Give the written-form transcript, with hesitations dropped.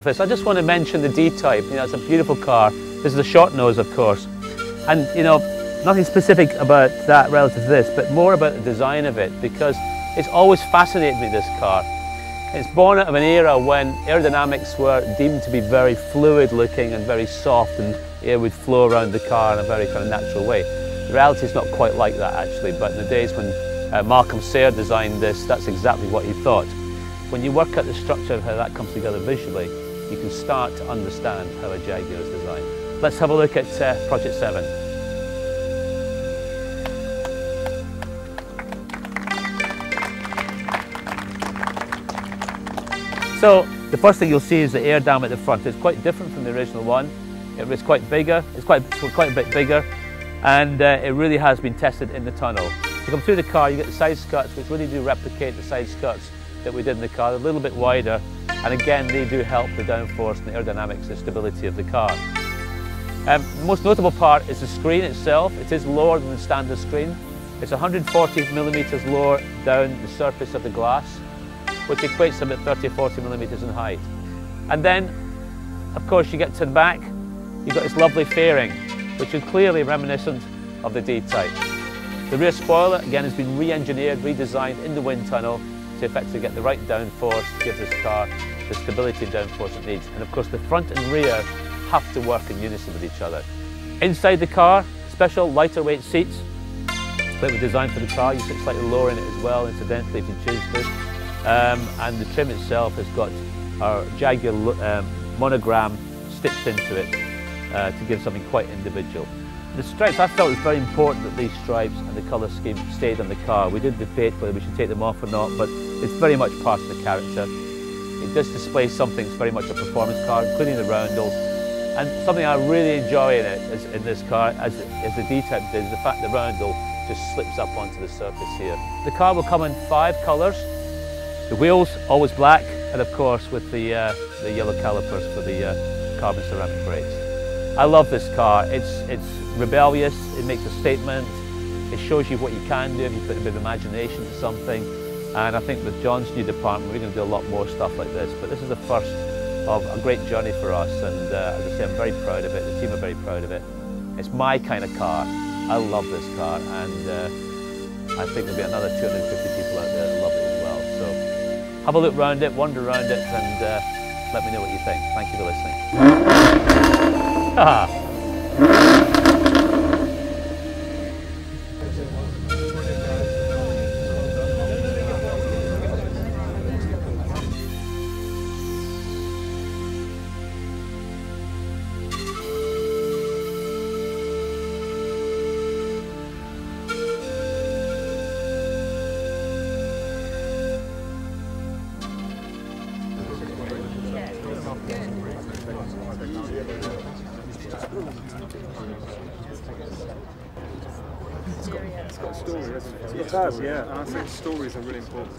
I just want to mention the D-Type. You know, it's a beautiful car. This is a short nose, of course. And, you know, nothing specific about that relative to this, but more about the design of it, because it's always fascinated me, this car. It's born out of an era when aerodynamics were deemed to be very fluid looking and very soft, and air would flow around the car in a very kind of natural way. The reality is not quite like that, actually, but in the days when Malcolm Sayre designed this, that's exactly what he thought. When you work out the structure of how that comes together visually, you can start to understand how a Jaguar is designed. Let's have a look at Project 7. So the first thing you'll see is the air dam at the front. It's quite different from the original one. It was quite bigger. It's quite a bit bigger, and it really has been tested in the tunnel. You come through the car, you get the side skirts, which really do replicate the side skirts that we did in the car. They're a little bit wider, and again, they do help the downforce and the aerodynamics and stability of the car. The most notable part is the screen itself. It is lower than the standard screen. It's 140 millimeters lower down the surface of the glass, which equates to about 30 or 40 millimeters in height. And then, of course, you get to the back, you've got this lovely fairing, which is clearly reminiscent of the D-Type. The rear spoiler, again, has been re-engineered, redesigned in the wind tunnel to effectively get the right downforce, to give this car the stability and downforce it needs. And of course, the front and rear have to work in unison with each other. Inside the car, special lighter weight seats that were designed for the car. You sit slightly lower in it as well, incidentally, if you choose to. And the trim itself has got our Jaguar monogram stitched into it to give something quite individual. The stripes, I felt it was very important that these stripes and the colour scheme stayed on the car. We did debate whether we should take them off or not, but it's very much part of the character. It does display something that's very much a performance car, including the roundel. And something I really enjoy in it, in this car, as the D-Type did, is the fact the roundel just slips up onto the surface here. The car will come in 5 colours. The wheels, always black, and of course with the yellow calipers for the carbon ceramic brakes. I love this car. It's rebellious, it makes a statement, it shows you what you can do if you put a bit of imagination to something. And I think with John's new department, we're going to do a lot more stuff like this. But this is the first of a great journey for us, and as I say, I'm very proud of it. The team are very proud of it. It's my kind of car. I love this car, and I think there'll be another 250 people out there that love it as well. So have a look around it, wander around it, and let me know what you think. Thank you for listening. It's got a story, hasn't it? It has, yeah. And I think stories are really important.